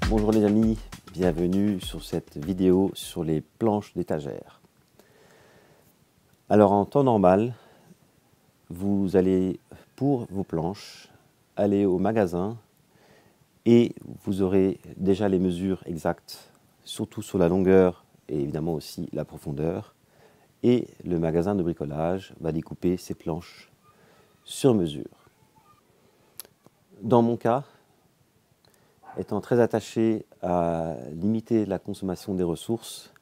Bonjour les amis, bienvenue sur cette vidéo sur les planches d'étagère. Alors en temps normal, vous allez pour vos planches aller au magasin et vous aurez déjà les mesures exactes, surtout sur la longueur et évidemment aussi la profondeur. Et le magasin de bricolage va découper ces planches sur mesure. Dans mon cas, étant très attaché à limiter la consommation des ressources,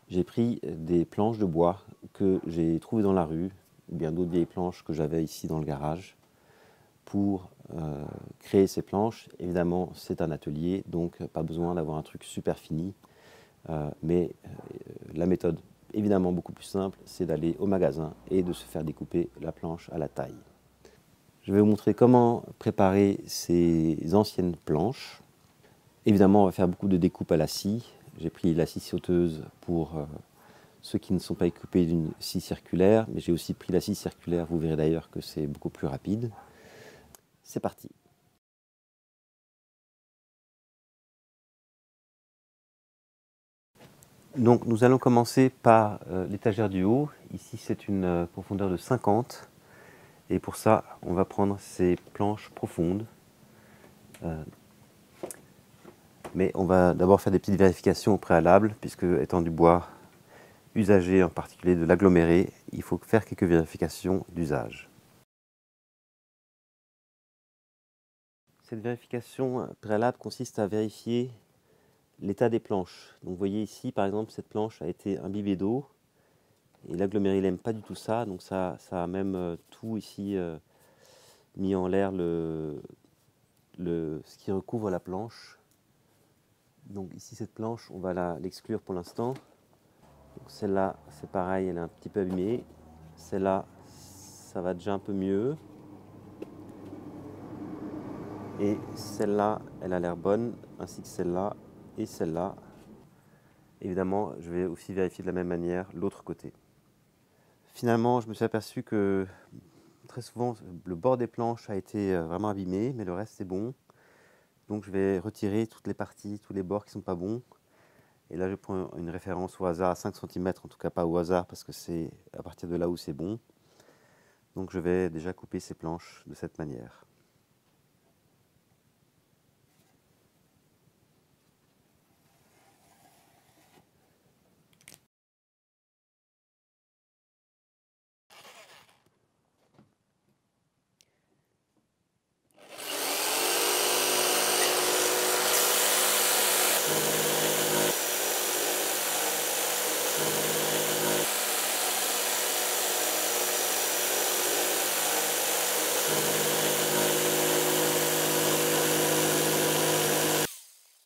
j'ai pris des planches de bois que j'ai trouvées dans la rue, ou bien d'autres vieilles planches que j'avais ici dans le garage, pour créer ces planches. Évidemment, c'est un atelier, donc pas besoin d'avoir un truc super fini, mais la méthode évidemment beaucoup plus simple, c'est d'aller au magasin et de se faire découper la planche à la taille. Je vais vous montrer comment préparer ces anciennes planches. Évidemment, on va faire beaucoup de découpes à la scie. J'ai pris la scie sauteuse pour ceux qui ne sont pas équipés d'une scie circulaire, mais j'ai aussi pris la scie circulaire, vous verrez d'ailleurs que c'est beaucoup plus rapide. C'est parti. Donc nous allons commencer par l'étagère du haut. Ici c'est une profondeur de 50. Et pour ça, on va prendre ces planches profondes. Mais on va d'abord faire des petites vérifications au préalable, puisque étant du bois usagé, en particulier de l'aggloméré, il faut faire quelques vérifications d'usage. Cette vérification préalable consiste à vérifier l'état des planches. Donc vous voyez ici, par exemple, cette planche a été imbibée d'eau, et l'aggloméré n'aime pas du tout ça, donc ça a même tout ici mis en l'air ce qui recouvre la planche. Donc ici cette planche, on va l'exclure pour l'instant. Celle-là, c'est pareil, elle est un petit peu abîmée. Celle-là, ça va déjà un peu mieux. Et celle-là, elle a l'air bonne, ainsi que celle-là et celle-là. Évidemment, je vais aussi vérifier de la même manière l'autre côté. Finalement, je me suis aperçu que très souvent, le bord des planches a été vraiment abîmé, mais le reste c'est bon. Donc je vais retirer toutes les parties, tous les bords qui ne sont pas bons. Et là, je prends une référence au hasard à 5 cm, en tout cas pas au hasard, parce que c'est à partir de là où c'est bon. Donc je vais déjà couper ces planches de cette manière.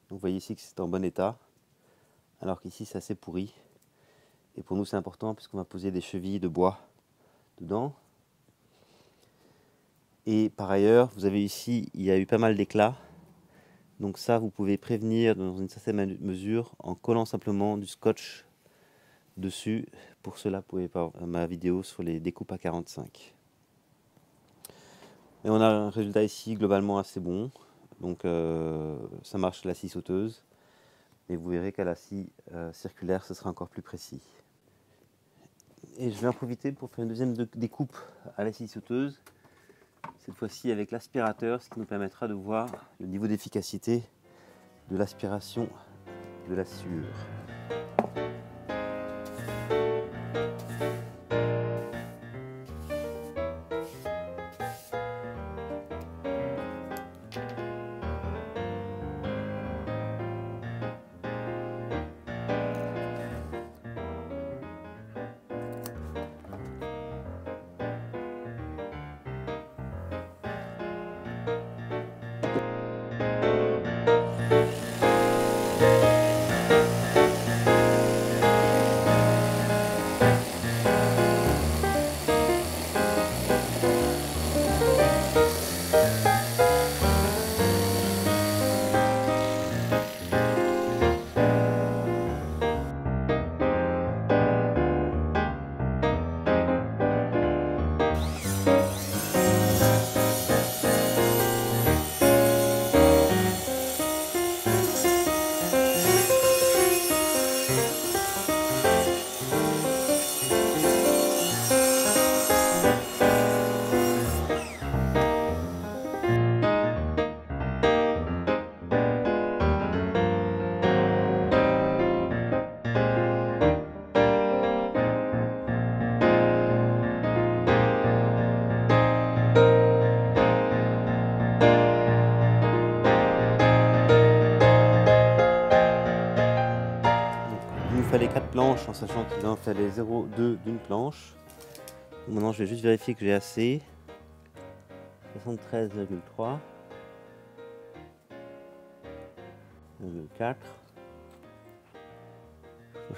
Donc vous voyez ici que c'est en bon état, alors qu'ici c'est assez pourri. Et pour nous c'est important puisqu'on va poser des chevilles de bois dedans. Et par ailleurs, vous avez ici, il y a eu pas mal d'éclats. Donc ça, vous pouvez prévenir dans une certaine mesure en collant simplement du scotch dessus. Pour cela, vous pouvez voir ma vidéo sur les découpes à 45. Et on a un résultat ici globalement assez bon. Donc ça marche la scie sauteuse. Mais vous verrez qu'à la scie circulaire, ce sera encore plus précis. Et je vais en profiter pour faire une deuxième découpe à la scie sauteuse. Cette fois-ci avec l'aspirateur, ce qui nous permettra de voir le niveau d'efficacité de l'aspiration de la sciure. fallait 4 planches en sachant qu'il en fallait 0,2 d'une planche. Maintenant je vais juste vérifier que j'ai assez. 73,3. 4.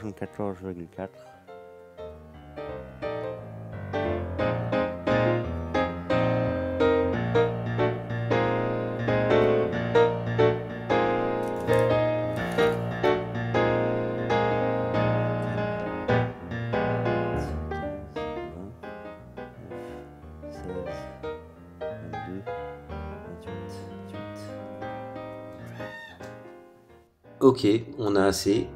74,4. Ok, on a assez.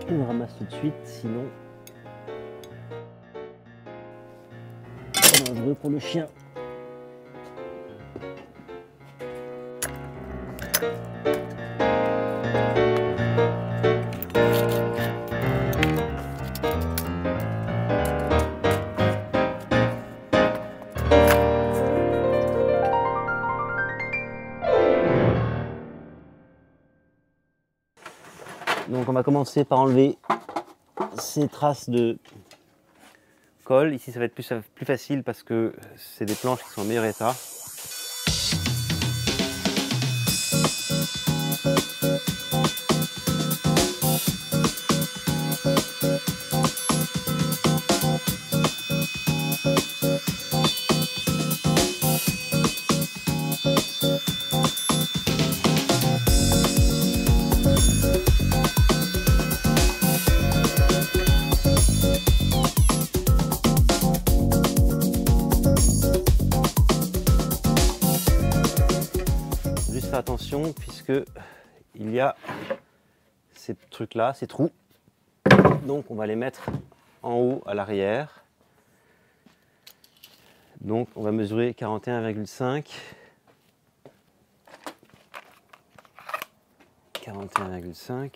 On ramasse tout de suite, sinon c'est dangereux pour le chien. Donc on va commencer par enlever ces traces de colle. Ici ça va être plus facile parce que c'est des planches qui sont en meilleur état. Faire attention puisque il y a ces trucs là, ces trous, donc on va les mettre en haut à l'arrière. Donc on va mesurer 41,5, 41,5.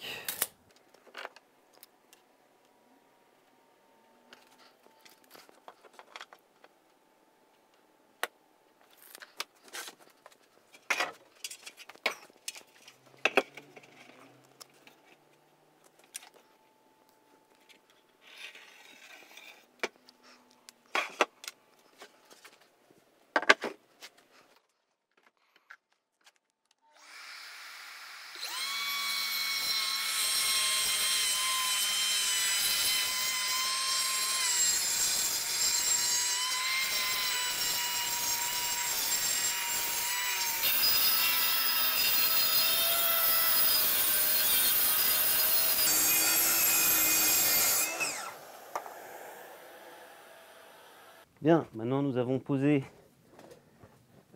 Bien, maintenant nous avons posé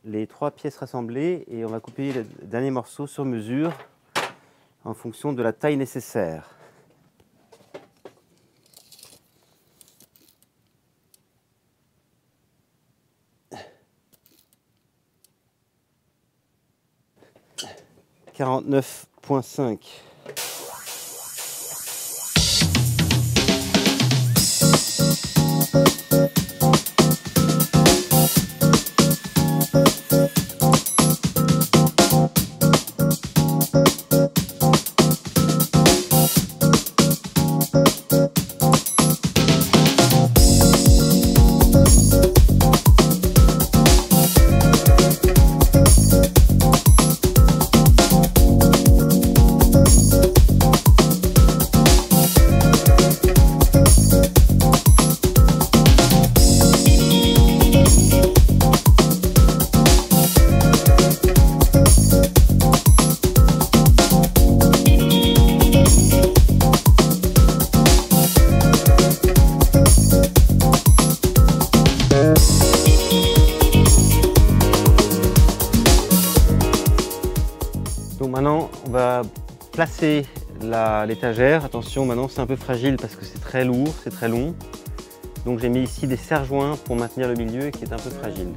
les 3 pièces rassemblées et on va couper le dernier morceau sur mesure en fonction de la taille nécessaire. « 49,5 » Maintenant, on va placer l'étagère. Attention, maintenant c'est un peu fragile parce que c'est très lourd, c'est très long. Donc j'ai mis ici des serre-joints pour maintenir le milieu qui est un peu fragile.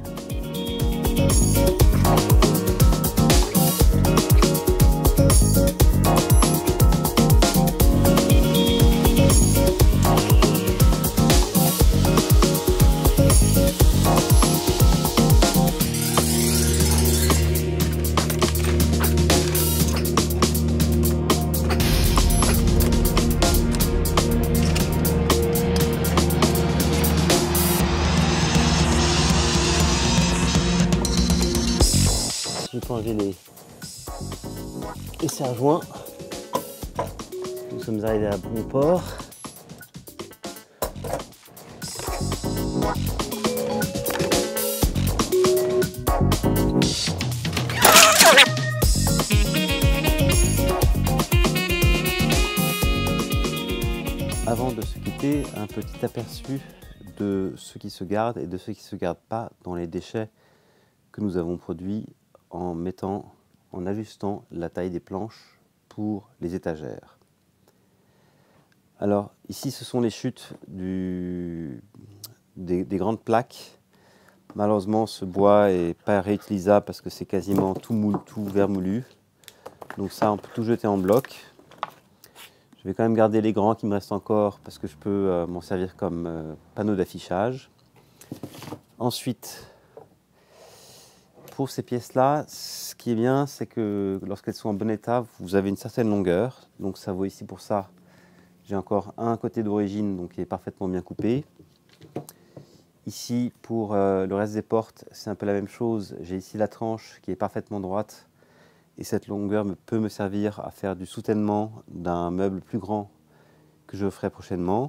Je vais enlever les serre-joints. Nous sommes arrivés à bon port. Avant de se quitter, un petit aperçu de ce qui se garde et de ce qui ne se garde pas dans les déchets que nous avons produits en ajustant la taille des planches pour les étagères. Alors ici ce sont les chutes des grandes plaques. Malheureusement ce bois n'est pas réutilisable parce que c'est quasiment tout vermoulu. Donc ça on peut tout jeter en bloc. Je vais quand même garder les grands qui me restent encore parce que je peux m'en servir comme panneau d'affichage. Ensuite, pour ces pièces-là, ce qui est bien, c'est que lorsqu'elles sont en bon état, vous avez une certaine longueur. Donc ça vaut ici pour ça. J'ai encore un côté d'origine donc qui est parfaitement bien coupé. Ici, pour le reste des portes, c'est un peu la même chose. J'ai ici la tranche qui est parfaitement droite. Et cette longueur peut me servir à faire du soutènement d'un meuble plus grand que je ferai prochainement.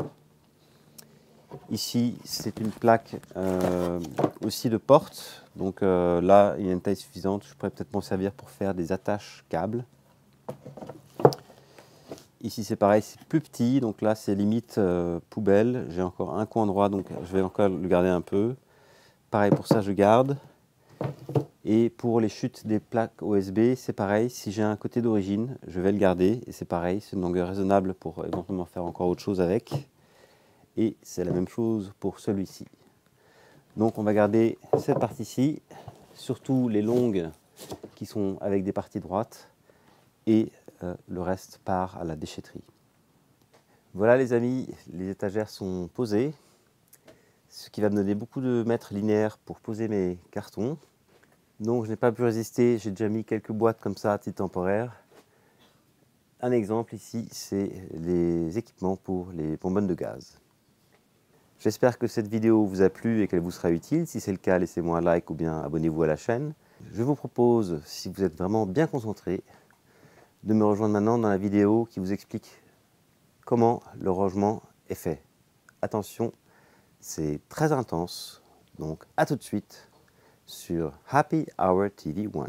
Ici, c'est une plaque aussi de porte. Donc là, il y a une taille suffisante. Je pourrais peut-être m'en servir pour faire des attaches câbles. Ici, c'est pareil, c'est plus petit. Donc là, c'est limite poubelle. J'ai encore un coin droit, donc je vais encore le garder un peu. Pareil, pour ça, je garde. Et pour les chutes des plaques OSB, c'est pareil. Si j'ai un côté d'origine, je vais le garder. Et c'est pareil, c'est une longueur raisonnable pour éventuellement faire encore autre chose avec. Et c'est la même chose pour celui-ci. Donc on va garder cette partie-ci, surtout les longues qui sont avec des parties droites, et le reste part à la déchetterie. Voilà les amis, les étagères sont posées, ce qui va me donner beaucoup de mètres linéaires pour poser mes cartons. Donc je n'ai pas pu résister, j'ai déjà mis quelques boîtes comme ça à titre temporaire. Un exemple ici, c'est les équipements pour les bonbonnes de gaz. J'espère que cette vidéo vous a plu et qu'elle vous sera utile. Si c'est le cas, laissez-moi un like ou bien abonnez-vous à la chaîne. Je vous propose, si vous êtes vraiment bien concentré, de me rejoindre maintenant dans la vidéo qui vous explique comment le rangement est fait. Attention, c'est très intense, donc à tout de suite sur Happy Hour TV 1.